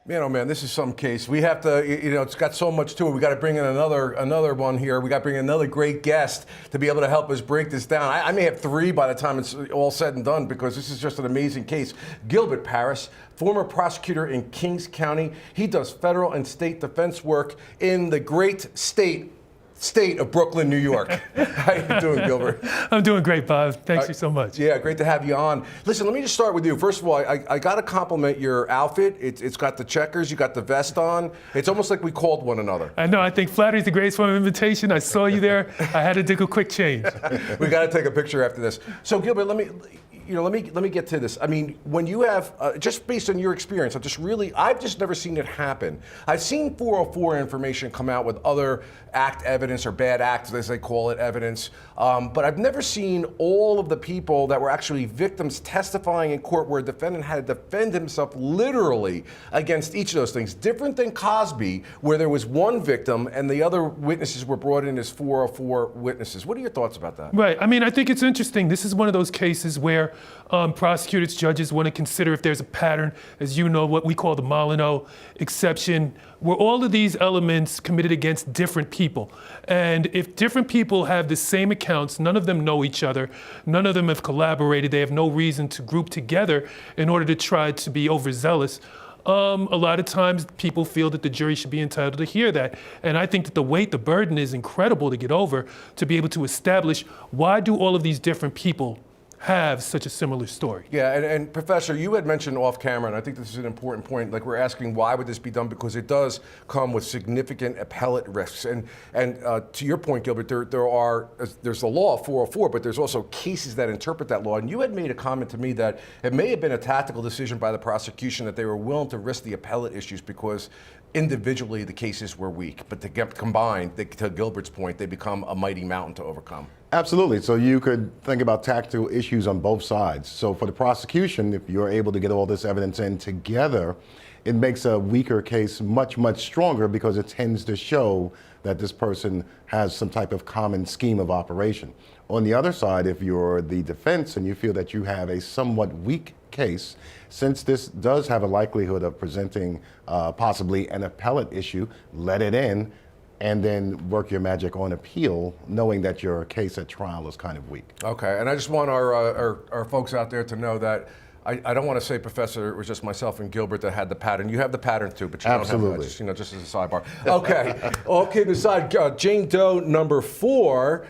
Man, oh man, this is some case. We have to, it's got so much to it. We got to bring in another one here. We got to bring in another great guest to be able to help us break this down. I may have three by the time it's all said and done because this is just an amazing case. Gilbert Parris, former prosecutor in Kings County. He does federal and state defense work in the great state of Brooklyn, New York. How you doing, Gilbert? I'm doing great, Bob. Thanks you so much. Yeah, great to have you on. Listen, let me just start with you. First of all, I got to compliment your outfit. It's got the checkers, you got the vest on. It's almost like we called one another. I know. I think flattery is the greatest form of invitation. I saw you there. I had to do a quick change. We got to take a picture after this. So, Gilbert, let me get to this. I mean, when you have, just based on your experience, I've just never seen it happen. I've seen 404 information come out with other act evidence or bad acts, as they call it, evidence. But I've never seen all of the people that were actually victims testifying in court where a defendant had to defend himself literally against each of those things. Different than Cosby, where there was one victim and the other witnesses were brought in as 404 witnesses. What are your thoughts about that? Right. I mean, I think it's interesting. This is one of those cases where prosecutors, judges want to consider if there's a pattern, as you know, what we call the Molyneux exception, where all of these elements committed against different people. And if different people have the same accounts, none of them know each other, none of them have collaborated, they have no reason to group together in order to try to be overzealous, a lot of times people feel that the jury should be entitled to hear that. And I think that the burden is incredible to get over, to be able to establish why do all of these different people have such a similar story. Yeah, and Professor, you had mentioned off camera, and I think this is an important point, like we're asking why would this be done, because it does come with significant appellate risks. And to your point, Gilbert, there's the law of 404, but there's also cases that interpret that law. And you had made a comment to me that it may have been a tactical decision by the prosecution that they were willing to risk the appellate issues because individually the cases were weak, but to get combined, to Gilbert's point, they become a mighty mountain to overcome. Absolutely. So you could think about tactical issues on both sides. So for the prosecution, if you're able to get all this evidence in together, it makes a weaker case much, much stronger because it tends to show that this person has some type of common scheme of operation. On the other side, if you're the defense and you feel that you have a somewhat weak case, since this does have a likelihood of presenting possibly an appellate issue, let it in and then work your magic on appeal, knowing that your case at trial is kind of weak. Okay, and I just want our folks out there to know that I don't want to say, Professor, it was just myself and Gilbert that had the pattern. You have the pattern too, but you Absolutely. don't have just as a sidebar. Okay, all kidding aside, Jane Doe number 4.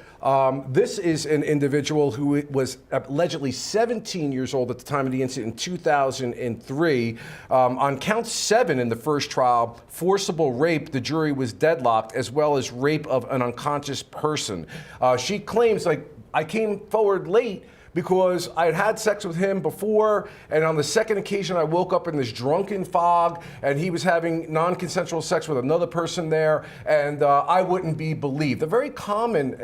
This is an individual who was allegedly 17 years old at the time of the incident in 2003. On count 7 in the first trial, forcible rape, the jury was deadlocked, as well as rape of an unconscious person. She claims, I came forward late because I had had sex with him before, and on the second occasion I woke up in this drunken fog, and he was having non-consensual sex with another person there, and I wouldn't be believed. A very common,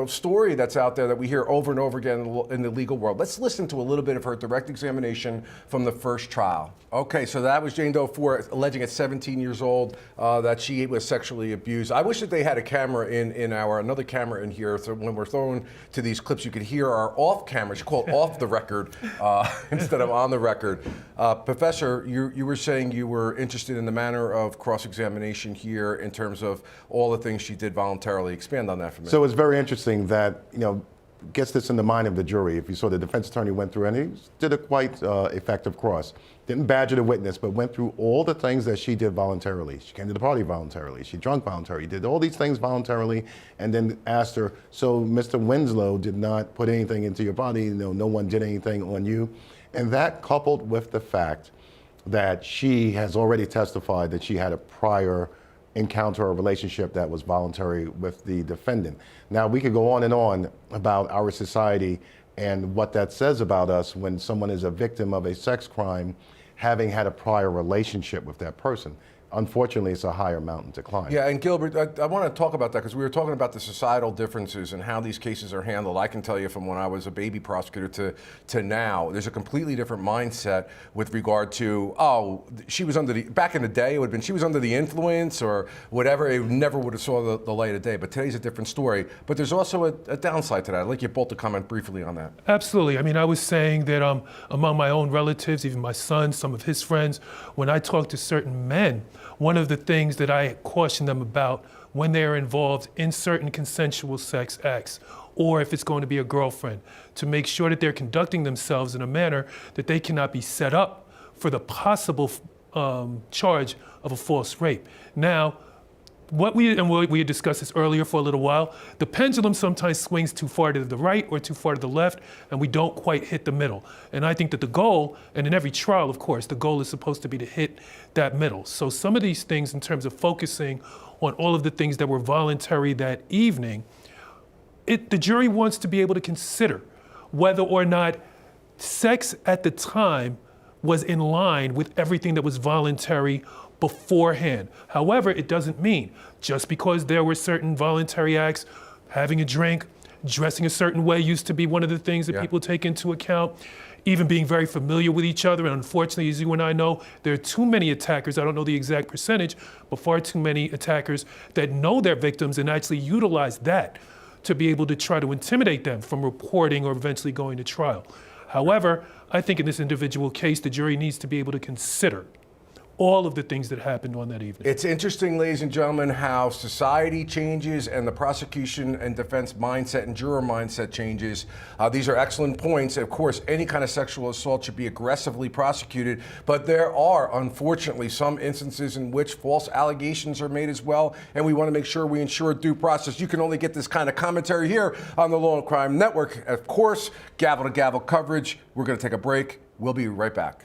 story that's out there that we hear over and over again in the legal world. Let's listen to a little bit of her direct examination from the first trial. Okay, so that was Jane Doe 4, alleging at 17 years old that she was sexually abused. I wish that they had a camera another camera in here, so when we're throwing to these clips, you could hear our off-camera. She called off the record instead of on the record. Professor, you were saying you were interested in the manner of cross-examination here in terms of all the things she did voluntarily. Expand on that for me. So it's very interesting that, gets this in the mind of the jury. If you saw the defense attorney went through, and he did a quite effective cross. Didn't badger the witness, but went through all the things that she did voluntarily. She came to the party voluntarily. She drank voluntarily. Did all these things voluntarily, and then asked her, so Mr. Winslow did not put anything into your body, no one did anything on you. And that, coupled with the fact that she has already testified that she had a prior encounter or relationship that was voluntary with the defendant. Now, we could go on and on about our society and what that says about us when someone is a victim of a sex crime, having had a prior relationship with that person. unfortunately, it's a higher mountain to climb. Yeah, and Gilbert, I want to talk about that because we were talking about the societal differences and how these cases are handled. I can tell you from when I was a baby prosecutor to now, there's a completely different mindset with regard to, oh, she was under the, back in the day, it would have been she was under the influence or whatever. It never would have saw the light of day. But today's a different story. But there's also a downside to that. I'd like you both to comment briefly on that. Absolutely. I mean, I was saying that among my own relatives, even my son, some of his friends, when I talk to certain men, one of the things that I caution them about when they are involved in certain consensual sex acts, or if it's going to be a girlfriend, to make sure that they're conducting themselves in a manner that they cannot be set up for the possible charge of a false rape. Now, we had discussed this earlier for a little while, the pendulum sometimes swings too far to the right or too far to the left, and we don't quite hit the middle. And I think that the goal, and in every trial, of course, the goal is supposed to be to hit that middle. So some of these things in terms of focusing on all of the things that were voluntary that evening, the jury wants to be able to consider whether or not sex at the time was in line with everything that was voluntary beforehand. However, it doesn't mean just because there were certain voluntary acts, having a drink, dressing a certain way used to be one of the things that people take into account, even being very familiar with each other. And unfortunately, as you and I know, there are too many attackers, I don't know the exact percentage, but far too many attackers that know their victims and actually utilize that to be able to try to intimidate them from reporting or eventually going to trial. However, I think in this individual case, the jury needs to be able to consider all of the things that happened on that evening. It's interesting, ladies and gentlemen, how society changes and the prosecution and defense mindset and juror mindset changes. These are excellent points. Of course, any kind of sexual assault should be aggressively prosecuted, but there are, unfortunately, some instances in which false allegations are made as well, and we want to make sure we ensure due process. You can only get this kind of commentary here on the Law and Crime Network. Of course, gavel-to-gavel coverage. We're going to take a break. We'll be right back.